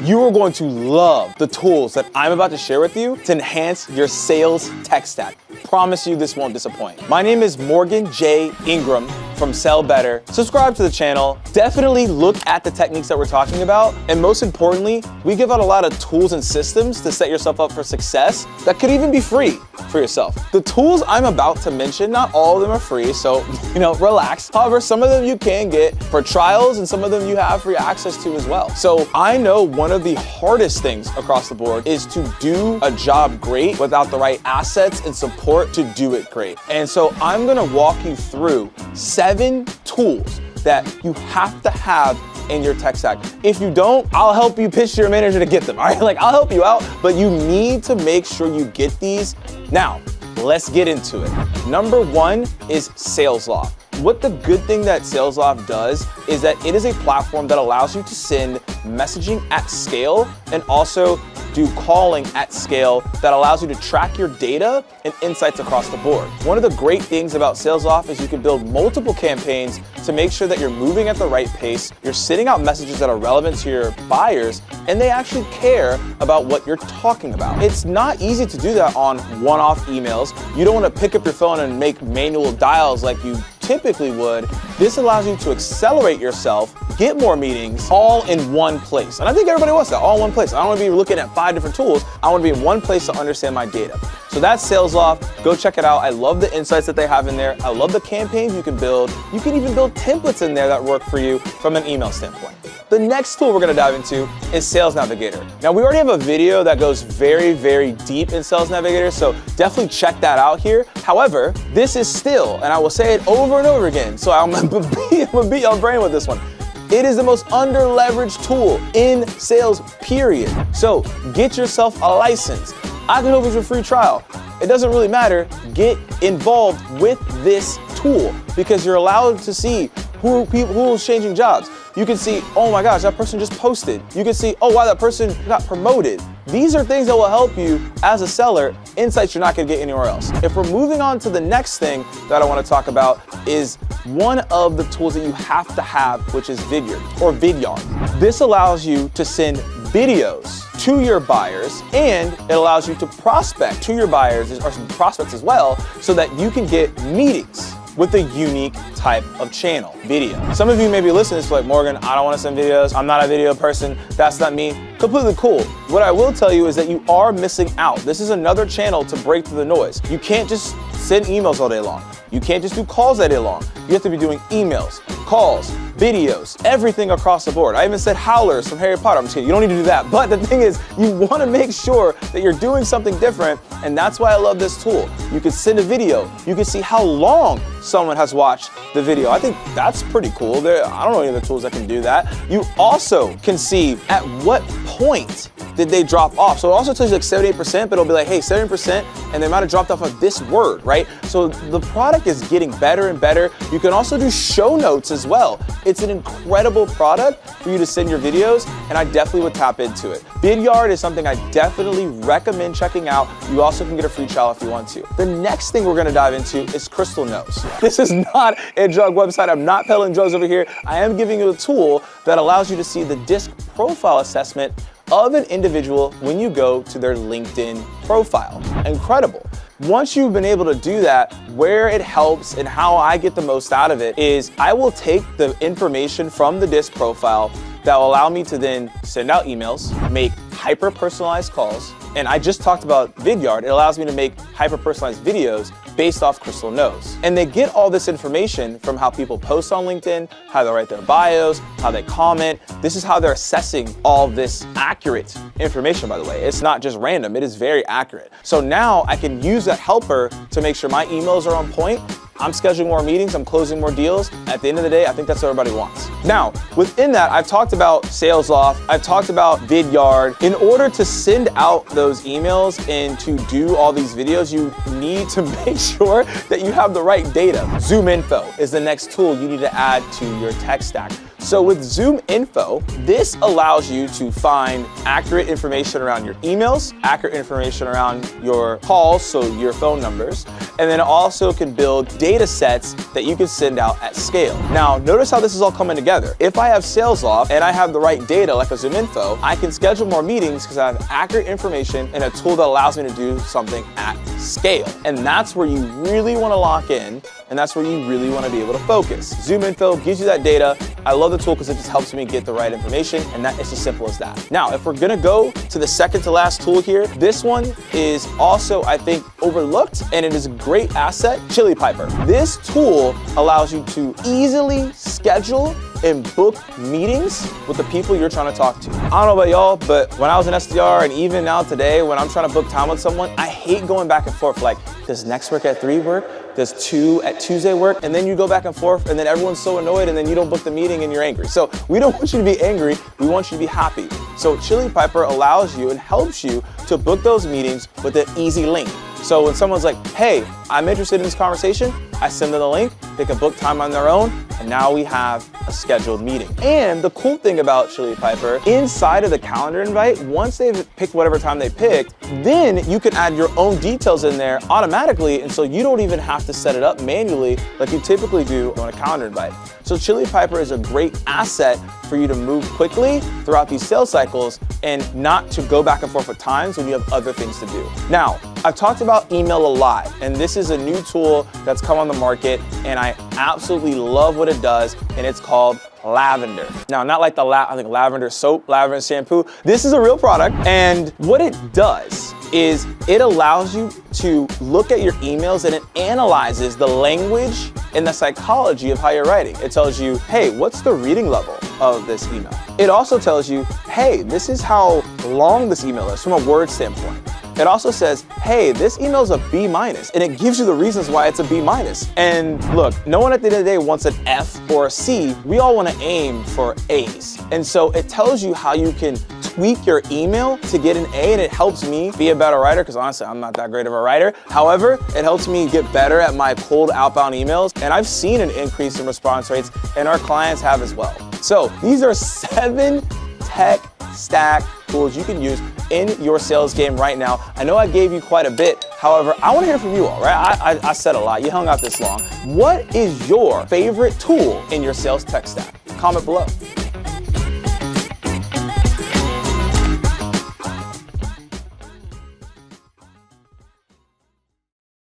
You are going to love the tools that I'm about to share with you to enhance your sales tech stack. Promise you this won't disappoint. My name is Morgan J Ingram from Sell Better. Subscribe to the channel. Definitely look at the techniques that we're talking about. And most importantly, we give out a lot of tools and systems to set yourself up for success that could even be free for yourself. The tools I'm about to mention, not all of them are free, so relax. However, some of them you can get for trials and some of them you have free access to as well. So I know one of the hardest things across the board is to do a job great without the right assets and support to do it great. And so I'm gonna walk you through 7 tools that you have to have in your tech stack. If you don't, I'll help you pitch to your manager to get them, all right? Like, I'll help you out, but you need to make sure you get these. Now, let's get into it. Number 1 is Salesloft. What the good thing that Salesloft does is that it is a platform that allows you to send messaging at scale and also do calling at scale that allows you to track your data and insights across the board. One of the great things about Salesloft is you can build multiple campaigns to make sure that you're moving at the right pace, you're sending out messages that are relevant to your buyers, and they actually care about what you're talking about. It's not easy to do that on one-off emails. You don't want to pick up your phone and make manual dials like you typically would. This allows you to accelerate yourself, get more meetings, all in one place. And I think everybody wants that, all in one place. I don't want to be looking at 5 different tools. I want to be in one place to understand my data. So that's Salesloft. Go check it out. I love the insights that they have in there. I love the campaigns you can build. You can even build templates in there that work for you from an email standpoint. The next tool we're going to dive into is Sales Navigator. Now, we already have a video that goes very, very deep in Sales Navigator, so definitely check that out here. However, this is still, and I will say it over and over again, so I'm gonna beat your brain with this one. It is the most under-leveraged tool in sales, period. So get yourself a license. I can help you with a free trial. It doesn't really matter. Get involved with this tool because you're allowed to see who's changing jobs. You can see, oh my gosh, that person just posted. You can see, oh wow, that person got promoted. These are things that will help you as a seller, insights you're not gonna get anywhere else. If we're moving on to the next thing that I wanna talk about is one of the tools that you have to have, which is Vidyard. This allows you to send videos to your buyers, and it allows you to prospect to your buyers or some prospects as well, so that you can get meetings with a unique type of channel, video. Some of you may be listening to this like, Morgan, I don't want to send videos. I'm not a video person. That's not me. Completely cool. What I will tell you is that you are missing out. This is another channel to break through the noise. You can't just send emails all day long. You can't just do calls all day long. You have to be doing emails, calls, videos, everything across the board. I even said howlers from Harry Potter. I'm just kidding, you don't need to do that. But the thing is, you want to make sure that you're doing something different, and that's why I love this tool. You can send a video. You can see how long someone has watched the video. I think that's pretty cool. I don't know any other tools that can do that. You also can see at what point did they drop off. So it also tells you like 78%, but it'll be like, hey, 70%, and they might have dropped off of this word, right? So the product is getting better and better. You can also do show notes as well. It's an incredible product for you to send your videos, and I definitely would tap into it. Vidyard is something I definitely recommend checking out. You also can get a free trial if you want to. The next thing we're gonna dive into is Crystal Knows. This is not a drug website. I'm not peddling drugs over here. I am giving you a tool that allows you to see the DISC profile assessment of an individual when you go to their LinkedIn profile. Incredible. Once you've been able to do that, where it helps and how I get the most out of it is I will take the information from the DISC profile that will allow me to then send out emails, make hyper-personalized calls, and I just talked about Vidyard. It allows me to make hyper-personalized videos based off Crystal Knows. And they get all this information from how people post on LinkedIn, how they write their bios, how they comment. This is how they're assessing all this accurate information, by the way. It's not just random, it is very accurate. So now I can use that helper to make sure my emails are on point. I'm scheduling more meetings, I'm closing more deals. At the end of the day, I think that's what everybody wants. Now, within that, I've talked about Salesloft, I've talked about Vidyard. In order to send out those emails and to do all these videos, you need to make sure that you have the right data. ZoomInfo is the next tool you need to add to your tech stack. So with ZoomInfo, this allows you to find accurate information around your emails, accurate information around your calls, so your phone numbers, and then it also can build data sets that you can send out at scale. Now, notice how this is all coming together. If I have Salesloft and I have the right data like a ZoomInfo, I can schedule more meetings because I have accurate information and a tool that allows me to do something at scale. And that's where you really want to lock in, and that's where you really want to be able to focus. ZoomInfo gives you that data. I love the tool because it just helps me get the right information, and that it's as simple as that. Now, if we're gonna go to the second to last tool here, this one is also, I think, overlooked, and it is a great asset, ChiliPiper. This tool allows you to easily schedule and book meetings with the people you're trying to talk to. I don't know about y'all, but when I was an SDR and even now today, when I'm trying to book time with someone, I hate going back and forth like, does next work at 3 work? Does 2 at Tuesday work? And then you go back and forth and then everyone's so annoyed and then you don't book the meeting and you're angry. So we don't want you to be angry, we want you to be happy. So ChiliPiper allows you and helps you to book those meetings with an easy link. So when someone's like, hey, I'm interested in this conversation, I send them the link, they can book time on their own, and now we have a scheduled meeting. And the cool thing about ChiliPiper, inside of the calendar invite, once they've picked whatever time they picked, then you can add your own details in there automatically, and so you don't even have to set it up manually like you typically do on a calendar invite. So ChiliPiper is a great asset for you to move quickly throughout these sales cycles and not to go back and forth with times when you have other things to do. Now, I've talked about email a lot, and this is a new tool that's come on the market, and I absolutely love what it does, and it's called Lavender. Now, not like I think lavender soap, lavender shampoo. This is a real product, and what it does is it allows you to look at your emails and it analyzes the language and the psychology of how you're writing. It tells you, hey, what's the reading level of this email? It also tells you, hey, this is how long this email is from a word standpoint. It also says, hey, this email is a B-, and it gives you the reasons why it's a B-. And look, no one at the end of the day wants an F or a C. We all want to aim for A's. And so it tells you how you can tweak your email to get an A, and it helps me be a better writer because honestly, I'm not that great of a writer. However, it helps me get better at my cold outbound emails, and I've seen an increase in response rates, and our clients have as well. So these are 7 tech stack tools you can use in your sales game right now. I know I gave you quite a bit. However, I want to hear from you all, right? I said a lot. You hung out this long. What is your favorite tool in your sales tech stack? Comment below.